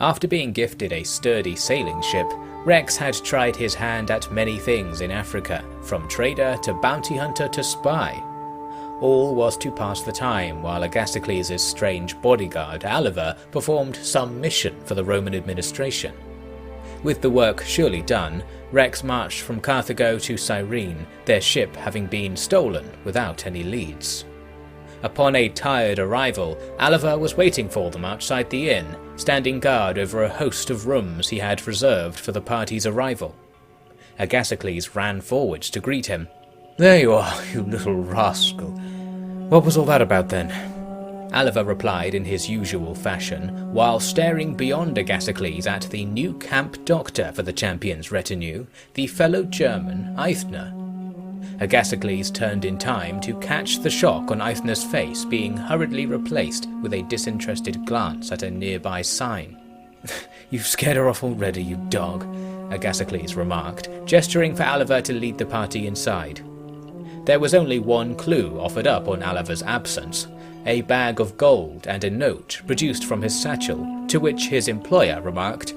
After being gifted a sturdy sailing ship, Rex had tried his hand at many things in Africa, from trader to bounty hunter to spy. All was to pass the time while Agastocles' strange bodyguard Aliver performed some mission for the Roman administration. With the work surely done, Rex marched from Carthago to Cyrene, their ship having been stolen without any leads. Upon a tired arrival, Aliver was waiting for them outside the inn, standing guard over a host of rooms he had reserved for the party's arrival. Agastocles ran forwards to greet him. "There you are, you little rascal. What was all that about then?" Aliver replied in his usual fashion, while staring beyond Agastocles at the new camp doctor for the champion's retinue, the fellow German Eithner. Agastocles turned in time to catch the shock on Eithner's face being hurriedly replaced with a disinterested glance at a nearby sign. "You've scared her off already, you dog," Agastocles remarked, gesturing for Aliver to lead the party inside. There was only one clue offered up on Aliver's absence, a bag of gold and a note produced from his satchel, to which his employer remarked,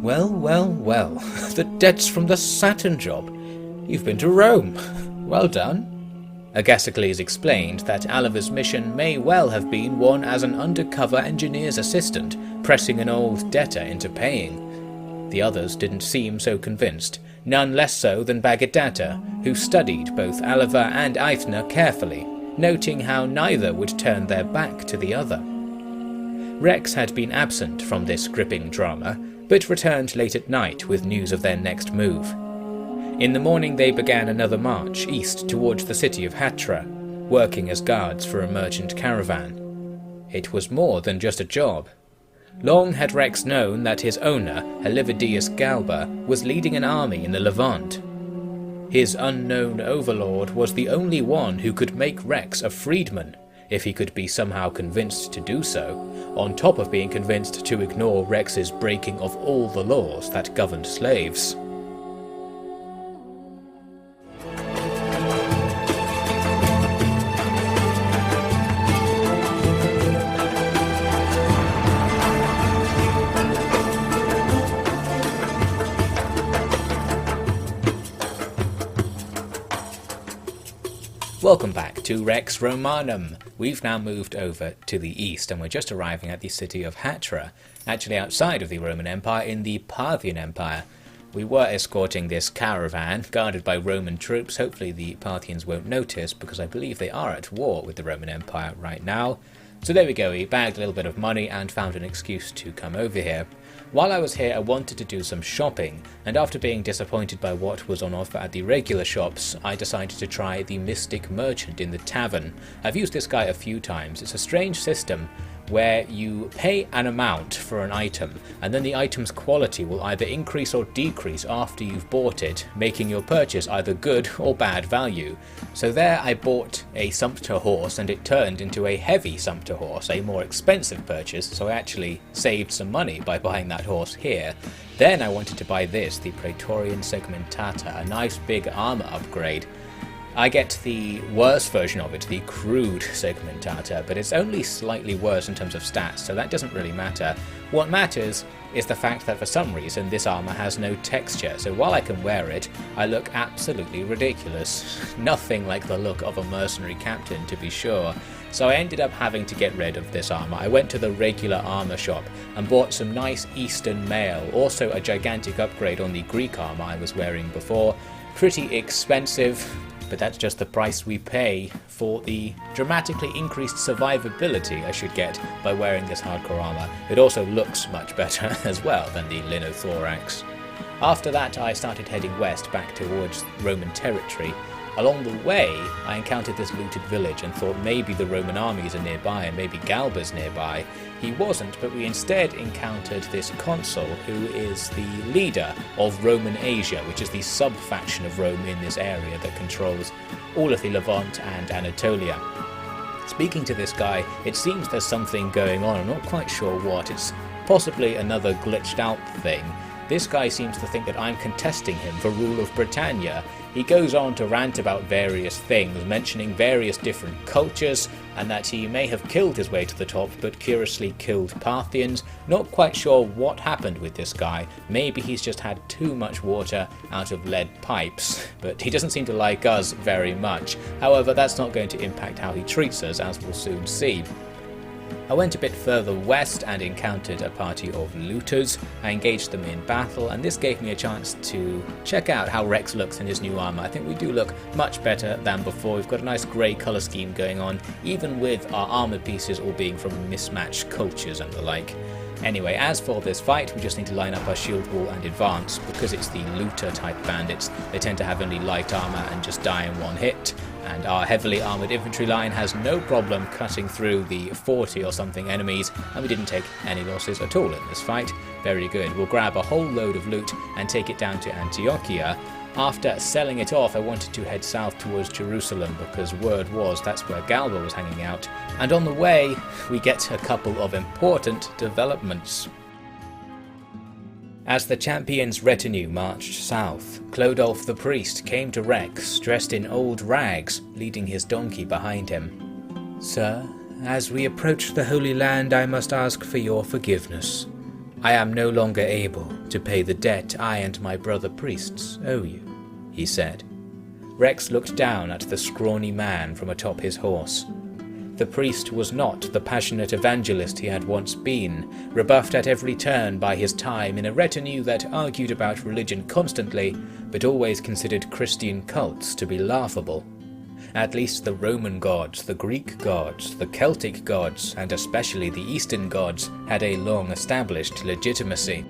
"Well, well, well, the debt's from the Saturn job. You've been to Rome. Well done." Agastocles explained that Aliver's mission may well have been one as an undercover engineer's assistant, pressing an old debtor into paying. The others didn't seem so convinced, none less so than Baghdata, who studied both Aliver and Eithner carefully, noting how neither would turn their back to the other. Rex had been absent from this gripping drama, but returned late at night with news of their next move. In the morning they began another march east towards the city of Hatra, working as guards for a merchant caravan. It was more than just a job. Long had Rex known that his owner, Helividius Galba, was leading an army in the Levant. His unknown overlord was the only one who could make Rex a freedman, if he could be somehow convinced to do so, on top of being convinced to ignore Rex's breaking of all the laws that governed slaves. Welcome back to Rex Romanum. We've now moved over to the east and we're just arriving at the city of Hatra, actually outside of the Roman Empire in the Parthian Empire. We were escorting this caravan, guarded by Roman troops. Hopefully the Parthians won't notice because I believe they are at war with the Roman Empire right now. So there we go, we bagged a little bit of money and found an excuse to come over here. While I was here I wanted to do some shopping, and after being disappointed by what was on offer at the regular shops, I decided to try the Mystic Merchant in the Tavern. I've used this guy a few times. It's a strange system where you pay an amount for an item, and then the item's quality will either increase or decrease after you've bought it, making your purchase either good or bad value. So there I bought a sumpter horse and it turned into a heavy sumpter horse, a more expensive purchase, so I actually saved some money by buying that horse here. Then I wanted to buy this, the Praetorian Segmentata, a nice big armor upgrade. I get the worse version of it, the crude Segmentata, but it's only slightly worse in terms of stats, so that doesn't really matter. What matters is the fact that for some reason this armor has no texture, so while I can wear it, I look absolutely ridiculous. Nothing like the look of a mercenary captain, to be sure. So I ended up having to get rid of this armor. I went to the regular armor shop and bought some nice Eastern mail, also a gigantic upgrade on the Greek armor I was wearing before. Pretty expensive, but that's just the price we pay for the dramatically increased survivability I should get by wearing this hardcore armor. It also looks much better as well than the linothorax. After that I started heading west back towards Roman territory. Along the way I encountered this looted village and thought maybe the Roman armies are nearby and maybe Galba's nearby. He wasn't, but we instead encountered this consul who is the leader of Roman Asia, which is the sub-faction of Rome in this area that controls all of the Levant and Anatolia. Speaking to this guy, it seems there's something going on, I'm not quite sure what. It's possibly another glitched out thing, This guy seems to think that I'm contesting him for rule of Britannia. He goes on to rant about various things, mentioning various different cultures, and that he may have killed his way to the top, but curiously killed Parthians. Not quite sure what happened with this guy. Maybe he's just had too much water out of lead pipes, but he doesn't seem to like us very much. However, that's not going to impact how he treats us, as we'll soon see. I went a bit further west and encountered a party of looters. I engaged them in battle, and this gave me a chance to check out how Rex looks in his new armour. I think we do look much better than before. We've got a nice grey colour scheme going on, even with our armour pieces all being from mismatched cultures and the like. Anyway, as for this fight, we just need to line up our shield wall and advance. Because it's the looter type bandits, they tend to have only light armour and just die in one hit, and our heavily armoured infantry line has no problem cutting through the 40 or something enemies, and we didn't take any losses at all in this fight. Very good. We'll grab a whole load of loot and take it down to Antiochia. After selling it off, I wanted to head south towards Jerusalem because word was that's where Galba was hanging out, and on the way we get a couple of important developments. As the champion's retinue marched south, Clodolf the priest came to Rex dressed in old rags, leading his donkey behind him. "Sir, as we approach the Holy Land, I must ask for your forgiveness. I am no longer able to pay the debt I and my brother priests owe you," he said. Rex looked down at the scrawny man from atop his horse. The priest was not the passionate evangelist he had once been, rebuffed at every turn by his time in a retinue that argued about religion constantly, but always considered Christian cults to be laughable. At least the Roman gods, the Greek gods, the Celtic gods, and especially the Eastern gods had a long-established legitimacy.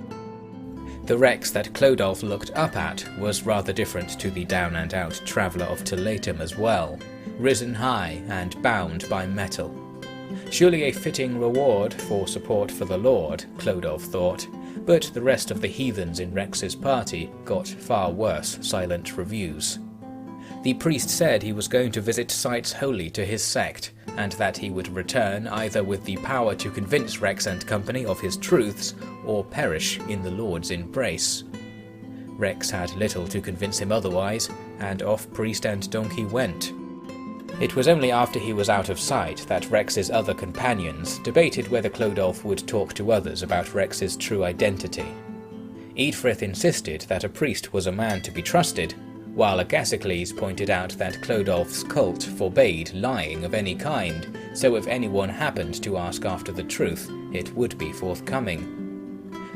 The Rex that Clodolf looked up at was rather different to the down-and-out traveller of Toletum as well, risen high and bound by metal. Surely a fitting reward for support for the Lord, Clodolf thought, but the rest of the heathens in Rex's party got far worse silent reviews. The priest said he was going to visit sites holy to his sect, and that he would return either with the power to convince Rex and company of his truths, or perish in the Lord's embrace. Rex had little to convince him otherwise, and off priest and donkey went. It was only after he was out of sight that Rex's other companions debated whether Clodolf would talk to others about Rex's true identity. Eadfrith insisted that a priest was a man to be trusted, while Agasicles pointed out that Clodolf's cult forbade lying of any kind, so if anyone happened to ask after the truth, it would be forthcoming.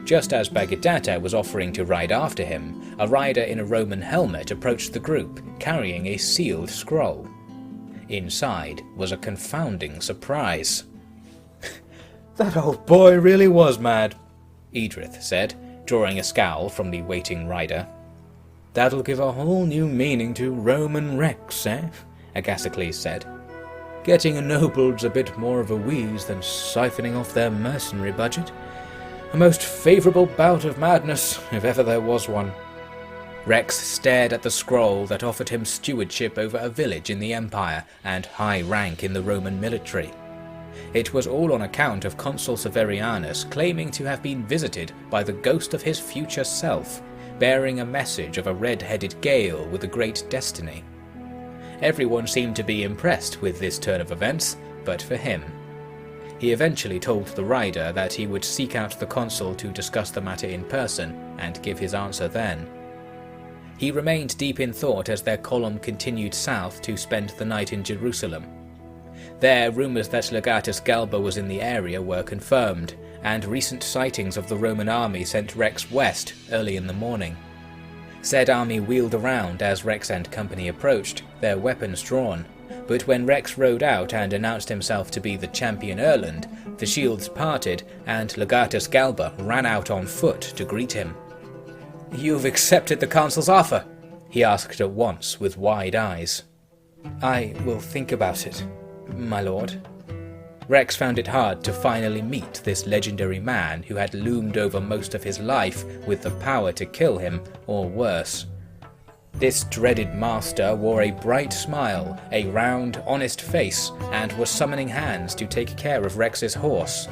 Just as Bagidata was offering to ride after him, a rider in a Roman helmet approached the group, carrying a sealed scroll. Inside was a confounding surprise. "That old boy really was mad," Eadfrith said, drawing a scowl from the waiting rider. "That'll give a whole new meaning to Roman Rex, eh?" Agasicles said. "Getting ennobled a bit more of a wheeze than siphoning off their mercenary budget. A most favourable bout of madness, if ever there was one." Rex stared at the scroll that offered him stewardship over a village in the Empire and high rank in the Roman military. It was all on account of Consul Severianus claiming to have been visited by the ghost of his future self, bearing a message of a red-headed Gael with a great destiny. Everyone seemed to be impressed with this turn of events, but for him. He eventually told the rider that he would seek out the consul to discuss the matter in person and give his answer then. He remained deep in thought as their column continued south to spend the night in Jerusalem. There, rumours that Legatus Galba was in the area were confirmed, and recent sightings of the Roman army sent Rex west early in the morning. Said army wheeled around as Rex and company approached, their weapons drawn, but when Rex rode out and announced himself to be the champion Erland, the shields parted and Legatus Galba ran out on foot to greet him. "You've accepted the consul's offer?" he asked at once with wide eyes. "I will think about it, my lord." Rex found it hard to finally meet this legendary man who had loomed over most of his life with the power to kill him, or worse. This dreaded master wore a bright smile, a round, honest face, and was summoning hands to take care of Rex's horse.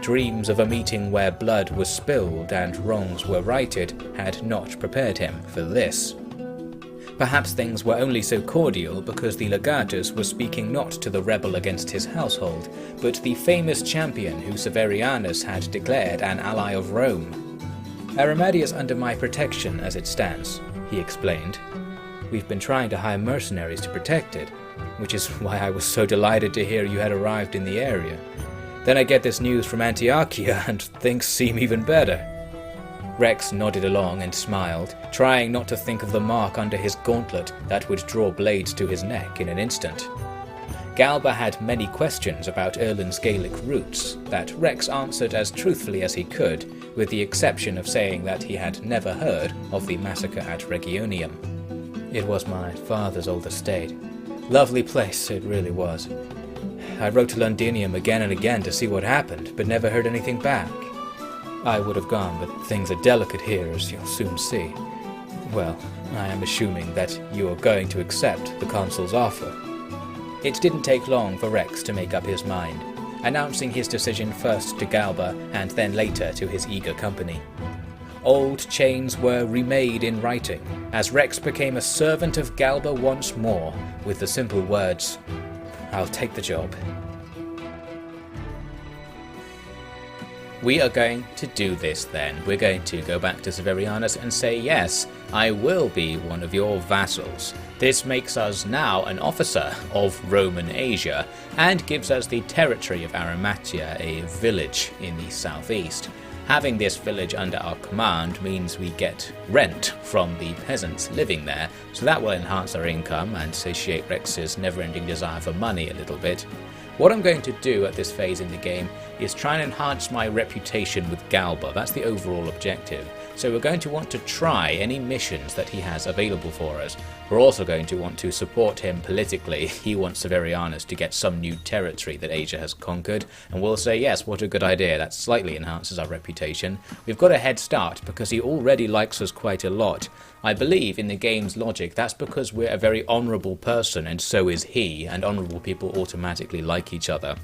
Dreams of a meeting where blood was spilled and wrongs were righted had not prepared him for this. Perhaps things were only so cordial because the legatus was speaking not to the rebel against his household, but the famous champion who Severianus had declared an ally of Rome. "Aramadi is under my protection as it stands," he explained. "We've been trying to hire mercenaries to protect it, which is why I was so delighted to hear you had arrived in the area. Then I get this news from Antiochia and things seem even better." Rex nodded along and smiled, trying not to think of the mark under his gauntlet that would draw blades to his neck in an instant. Galba had many questions about Erlen's Gaelic roots that Rex answered as truthfully as he could, with the exception of saying that he had never heard of the massacre at Regionium. "It was my father's old estate. Lovely place, it really was. I wrote to Londinium again and again to see what happened, but never heard anything back. I would have gone, but things are delicate here, as you'll soon see. Well, I am assuming that you are going to accept the consul's offer." It didn't take long for Rex to make up his mind, announcing his decision first to Galba and then later to his eager company. Old chains were remade in writing, as Rex became a servant of Galba once more, with the simple words, "I'll take the job." We are going to do this then. We're going to go back to Severianus and say, yes, I will be one of your vassals. This makes us now an officer of Roman Asia, and gives us the territory of Arimathea, a village in the southeast. Having this village under our command means we get rent from the peasants living there, so that will enhance our income and satiate Rex's never-ending desire for money a little bit. What I'm going to do at this phase in the game is try and enhance my reputation with Galba. That's the overall objective. So we're going to want to try any missions that he has available for us. We're also going to want to support him politically. He wants Severianus to get some new territory that Asia has conquered, and we'll say, yes, what a good idea. That slightly enhances our reputation. We've got a head start because he already likes us quite a lot. I believe in the game's logic that's because we're a very honourable person, and so is he, and honourable people automatically like each other.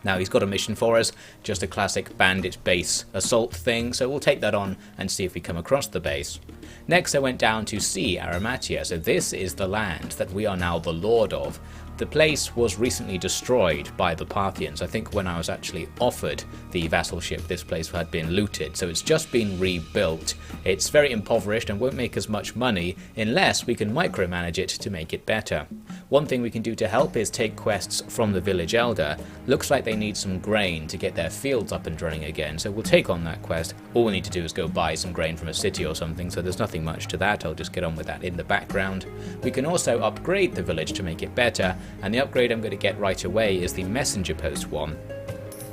Now he's got a mission for us, just a classic bandit base assault thing, so we'll take that on and see if we come across the base. Next I went down to see Arimathea, so this is the land that we are now the lord of. The place was recently destroyed by the Parthians. I think when I was actually offered the vassalship, this place had been looted, so it's just been rebuilt. It's very impoverished and won't make us much money unless we can micromanage it to make it better. One thing we can do to help is take quests from the village elder. Looks like they need some grain to get their fields up and running again, so we'll take on that quest. All we need to do is go buy some grain from a city or something, so there's nothing much to that. I'll just get on with that in the background. We can also upgrade the village to make it better, and the upgrade I'm going to get right away is the messenger post one.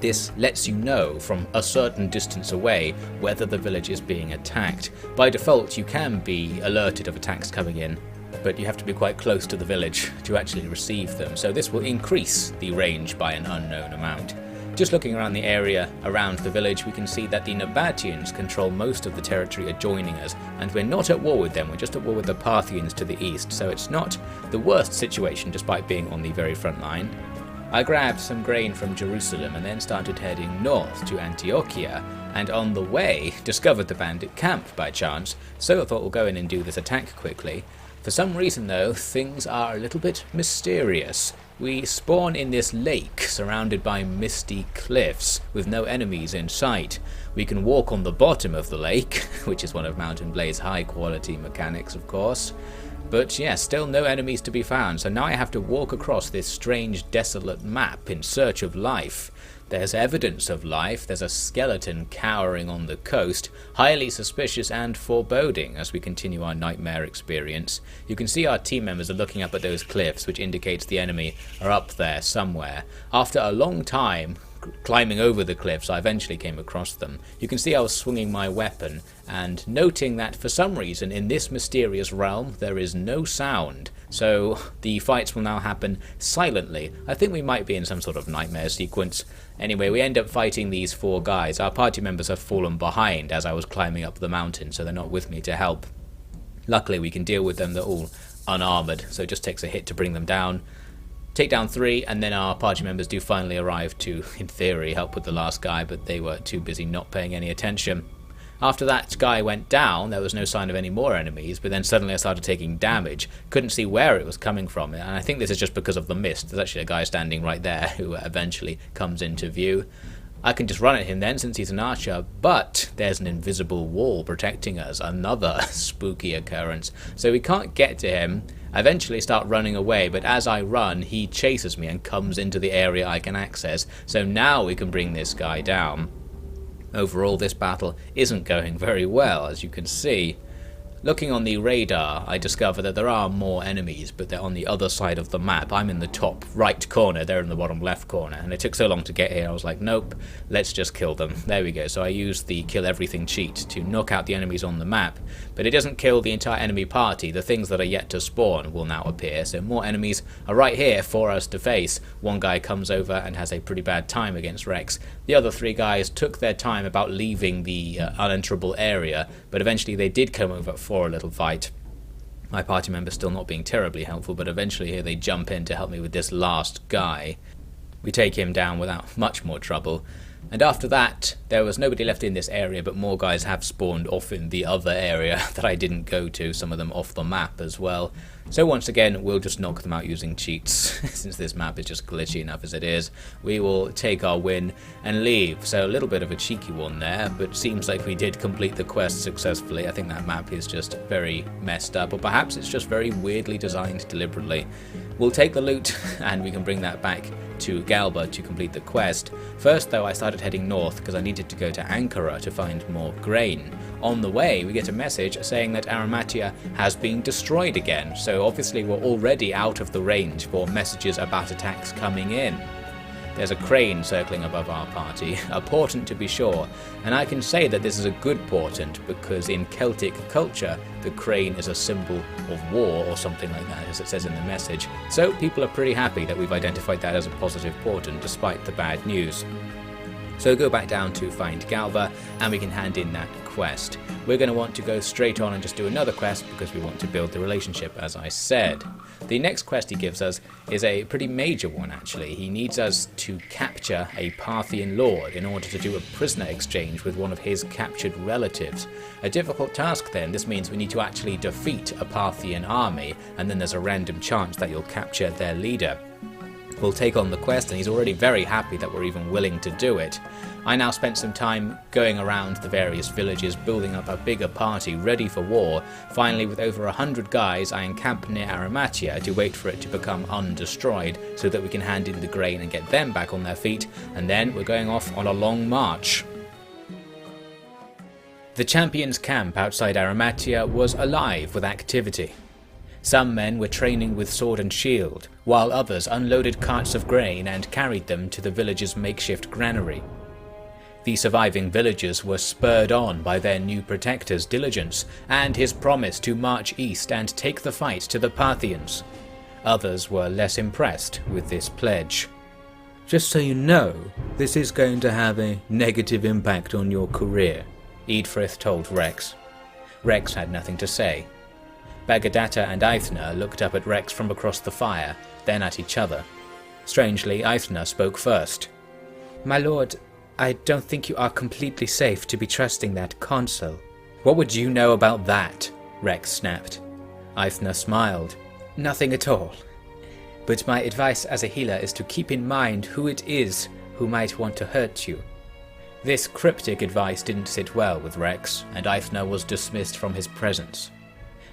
This lets you know from a certain distance away whether the village is being attacked. By default you can be alerted of attacks coming in, but you have to be quite close to the village to actually receive them, so this will increase the range by an unknown amount. Just looking around the area around the village, we can see that the Nabateans control most of the territory adjoining us, and we're not at war with them, we're just at war with the Parthians to the east, so it's not the worst situation despite being on the very front line. I grabbed some grain from Jerusalem and then started heading north to Antiochia, and on the way discovered the Bandit Camp by chance, so I thought we'll go in and do this attack quickly. For some reason though, things are a little bit mysterious. We spawn in this lake surrounded by misty cliffs with no enemies in sight. We can walk on the bottom of the lake, which is one of Mountain Blade's high quality mechanics of course. But yeah, still no enemies to be found, so now I have to walk across this strange desolate map in search of life. There's evidence of life, there's a skeleton cowering on the coast, highly suspicious and foreboding as we continue our nightmare experience. You can see our team members are looking up at those cliffs, which indicates the enemy are up there somewhere. After a long time climbing over the cliffs, I eventually came across them. You can see I was swinging my weapon, and noting that for some reason in this mysterious realm there is no sound, so the fights will now happen silently. I think we might be in some sort of nightmare sequence. Anyway, we end up fighting these four guys. Our party members have fallen behind as I was climbing up the mountain, so they're not with me to help. Luckily we can deal with them, they're all unarmoured, so it just takes a hit to bring them down. take down 3, and then our party members do finally arrive to, in theory, help with the last guy, but they were too busy not paying any attention. After that guy went down, there was no sign of any more enemies, but then suddenly I started taking damage. Couldn't see where it was coming from, and I think this is just because of the mist. There's actually a guy standing right there who eventually comes into view. I can just run at him then since he's an archer, but there's an invisible wall protecting us, another spooky occurrence. So we can't get to him. I eventually start running away, but as I run, he chases me and comes into the area I can access, so now we can bring this guy down. Overall, this battle isn't going very well, as you can see. Looking on the radar, I discover that there are more enemies, but they're on the other side of the map. I'm in the top right corner, they're in the bottom left corner, and it took so long to get here, I was like, nope, let's just kill them. There we go, so I used the kill everything cheat to knock out the enemies on the map, but it doesn't kill the entire enemy party. The things that are yet to spawn will now appear, so more enemies are right here for us to face. One guy comes over and has a pretty bad time against Rex. The other 3 guys took their time about leaving the unenterable area, but eventually they did come over for a little fight. My party members still not being terribly helpful, but eventually here they jump in to help me with this last guy. We take him down without much more trouble, and after that there was nobody left in this area, but more guys have spawned off in the other area that I didn't go to, some of them off the map as well. So once again, we'll just knock them out using cheats, since this map is just glitchy enough as it is. We will take our win and leave. So a little bit of a cheeky one there, but seems like we did complete the quest successfully. I think that map is just very messed up, or perhaps it's just very weirdly designed deliberately. We'll take the loot, and we can bring that back to Galba to complete the quest. First though, I started heading north because I needed to go to Ankara to find more grain. On the way, we get a message saying that Arimathea has been destroyed again, so obviously we're already out of the range for messages about attacks coming in. There's a crane circling above our party, a portent to be sure, and I can say that this is a good portent because in Celtic culture, the crane is a symbol of war or something like that, as it says in the message. So people are pretty happy that we've identified that as a positive portent despite the bad news. So go back down to find Galba and we can hand in that quest. We're going to want to go straight on and just do another quest because we want to build the relationship, as I said. The next quest he gives us is a pretty major one actually. He needs us to capture a Parthian lord in order to do a prisoner exchange with one of his captured relatives. A difficult task then. This means we need to actually defeat a Parthian army, and then there's a random chance that you'll capture their leader. We'll take on the quest, and he's already very happy that we're even willing to do it. I now spent some time going around the various villages, building up a bigger party ready for war. Finally, with over 100 guys, I encamp near Arimathea to wait for it to become undestroyed so that we can hand in the grain and get them back on their feet, and then we're going off on a long march. The champions' camp outside Arimathea was alive with activity. Some men were training with sword and shield, while others unloaded carts of grain and carried them to the village's makeshift granary. The surviving villagers were spurred on by their new protector's diligence and his promise to march east and take the fight to the Parthians. Others were less impressed with this pledge. "Just so you know, this is going to have a negative impact on your career," Eadfrith told Rex. Rex had nothing to say. Bagadatta and Eithna looked up at Rex from across the fire, then at each other. Strangely, Eithna spoke first. "My lord, I don't think you are completely safe to be trusting that consul." "What would you know about that?" Rex snapped. Eithna smiled. "Nothing at all. But my advice as a healer is to keep in mind who it is who might want to hurt you." This cryptic advice didn't sit well with Rex, and Eithna was dismissed from his presence.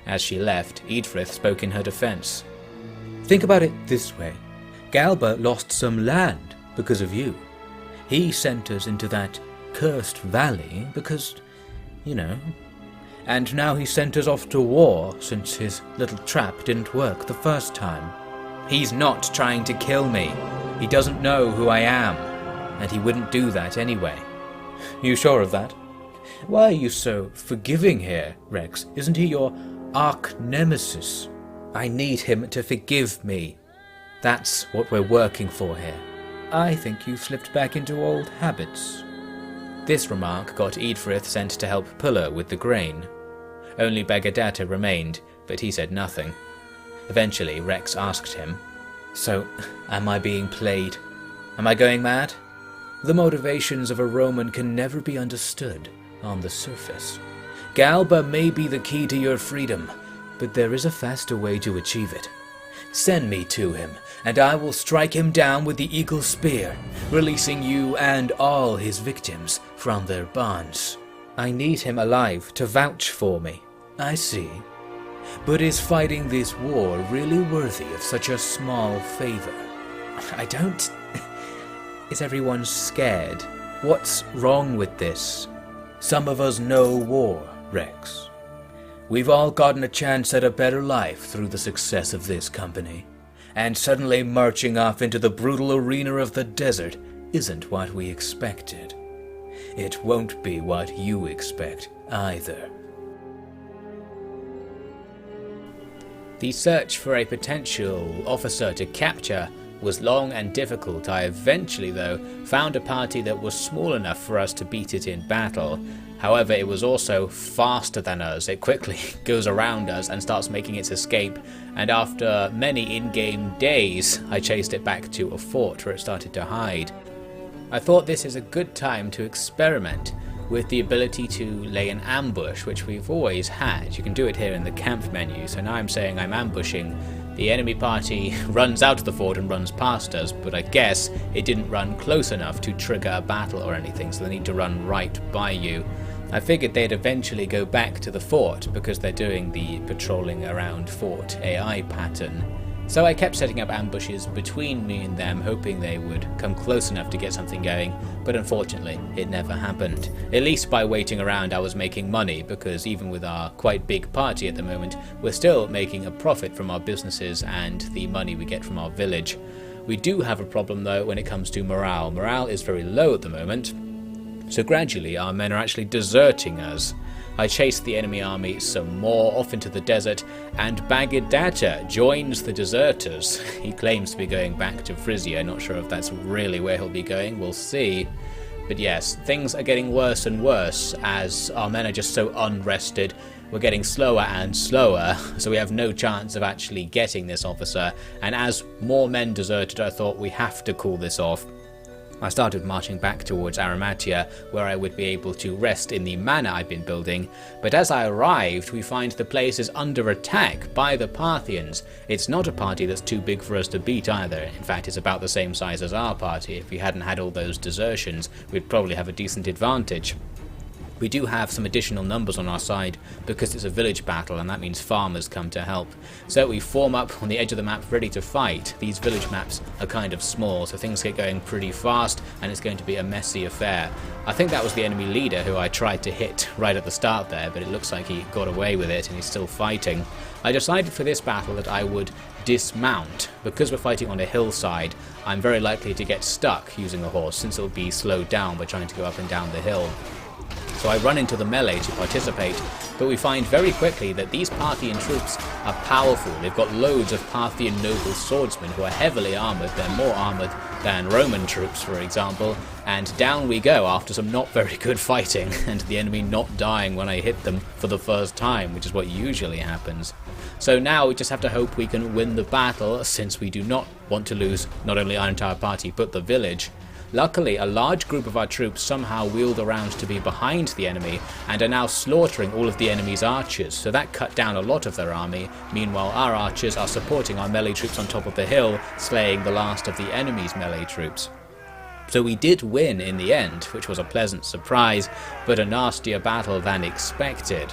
As she left, Eadfrith spoke in her defense. "Think about it this way. Galba lost some land because of you. He sent us into that cursed valley because, and now he sent us off to war since his little trap didn't work the first time. He's not trying to kill me. He doesn't know who I am, and he wouldn't do that anyway." "You sure of that?" "Why are you so forgiving here, Rex? Isn't he your arch-nemesis? I need him to forgive me. That's what we're working for here." "I think you've slipped back into old habits." This remark got Eadfrith sent to help Pulla with the grain. Only Bagadatta remained, but he said nothing. Eventually Rex asked him, So, am I being played? Am I going mad? The motivations of a Roman can never be understood on the surface. Galba may be the key to your freedom, but there is a faster way to achieve it. Send me to him, and I will strike him down with the eagle spear, releasing you and all his victims from their bonds. I need him alive to vouch for me. I see. But is fighting this war really worthy of such a small favor? I don't... Is everyone scared? What's wrong with this? Some of us know war, Rex. We've all gotten a chance at a better life through the success of this company, and suddenly marching off into the brutal arena of the desert isn't what we expected. It won't be what you expect either. The search for a potential officer to capture was long and difficult. I eventually, though, found a party that was small enough for us to beat it in battle. However, it was also faster than us. It quickly goes around us and starts making its escape, and after many in-game days, I chased it back to a fort where it started to hide. I thought this is a good time to experiment with the ability to lay an ambush, which we've always had. You can do it here in the camp menu, so now I'm saying I'm ambushing. The enemy party runs out of the fort and runs past us, but I guess it didn't run close enough to trigger a battle or anything, so they need to run right by you. I figured they'd eventually go back to the fort because they're doing the patrolling around fort AI pattern. So I kept setting up ambushes between me and them, hoping they would come close enough to get something going, but unfortunately it never happened. At least by waiting around I was making money, because even with our quite big party at the moment, we're still making a profit from our businesses and the money we get from our village. We do have a problem though when it comes to morale. Morale is very low at the moment, so gradually our men are actually deserting us. I chased the enemy army some more off into the desert, and Baghdata joins the deserters. He claims to be going back to Frisia. Not sure if that's really where he'll be going, we'll see. But yes, things are getting worse and worse as our men are just so unrested. We're getting slower and slower, so we have no chance of actually getting this officer, and as more men deserted, I thought we have to call this off. I started marching back towards Arimathea, where I would be able to rest in the manor I'd been building, but as I arrived we find the place is under attack by the Parthians. It's not a party that's too big for us to beat either. In fact, it's about the same size as our party. If we hadn't had all those desertions, we'd probably have a decent advantage. We do have some additional numbers on our side because it's a village battle, and that means farmers come to help. So we form up on the edge of the map ready to fight. These village maps are kind of small, so things get going pretty fast and it's going to be a messy affair. I think that was the enemy leader who I tried to hit right at the start there, but it looks like he got away with it and he's still fighting. I decided for this battle that I would dismount. Because we're fighting on a hillside, I'm very likely to get stuck using a horse since it'll be slowed down by trying to go up and down the hill. So I run into the melee to participate, but we find very quickly that these Parthian troops are powerful. They've got loads of Parthian noble swordsmen who are heavily armoured. They're more armoured than Roman troops, for example, and down we go after some not very good fighting, and the enemy not dying when I hit them for the first time, which is what usually happens. So now we just have to hope we can win the battle, since we do not want to lose not only our entire party but the village. Luckily, a large group of our troops somehow wheeled around to be behind the enemy and are now slaughtering all of the enemy's archers, so that cut down a lot of their army. Meanwhile, our archers are supporting our melee troops on top of the hill, slaying the last of the enemy's melee troops. So we did win in the end, which was a pleasant surprise, but a nastier battle than expected.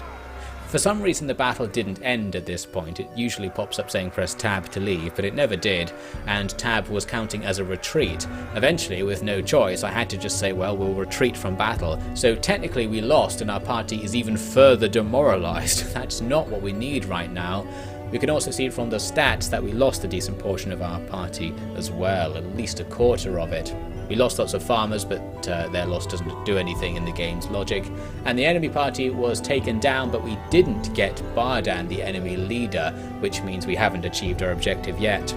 For some reason the battle didn't end at this point. It usually pops up saying press tab to leave, but it never did, and tab was counting as a retreat. Eventually, with no choice, I had to just say, well, we'll retreat from battle. So technically we lost and our party is even further demoralized. That's not what we need right now. We can also see from the stats that we lost a decent portion of our party as well, at least a quarter of it. We lost lots of farmers, but their loss doesn't do anything in the game's logic. And the enemy party was taken down, but we didn't get Bardan, the enemy leader, which means we haven't achieved our objective yet.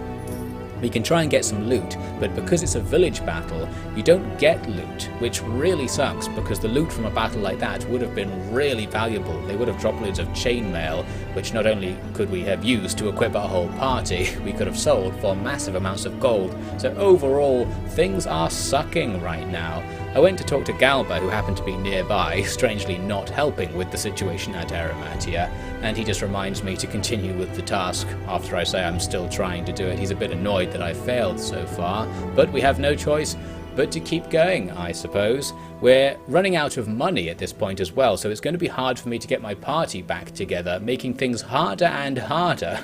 We can try and get some loot, but because it's a village battle, you don't get loot, which really sucks because the loot from a battle like that would have been really valuable. They would have dropped loads of chainmail, which not only could we have used to equip our whole party, we could have sold for massive amounts of gold. So overall, things are sucking right now. I went to talk to Galba, who happened to be nearby, strangely not helping with the situation at Arimathea, and he just reminds me to continue with the task after I say I'm still trying to do it. He's a bit annoyed that I've failed so far, but we have no choice but to keep going, I suppose. We're running out of money at this point as well, so it's going to be hard for me to get my party back together, making things harder and harder.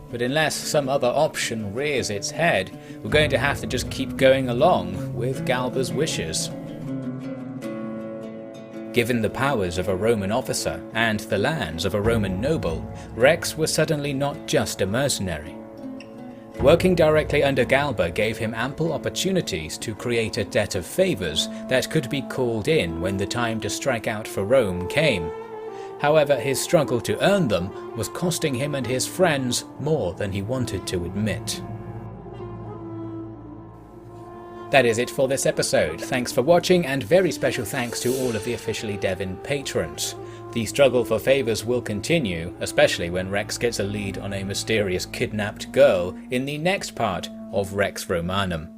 But unless some other option rears its head, we're going to have to just keep going along with Galba's wishes. Given the powers of a Roman officer and the lands of a Roman noble, Rex was suddenly not just a mercenary. Working directly under Galba gave him ample opportunities to create a debt of favours that could be called in when the time to strike out for Rome came. However, his struggle to earn them was costing him and his friends more than he wanted to admit. That is it for this episode. Thanks for watching, and very special thanks to all of the OfficiallyDevin patrons. The struggle for favours will continue, especially when Rex gets a lead on a mysterious kidnapped girl in the next part of Rex Romanum.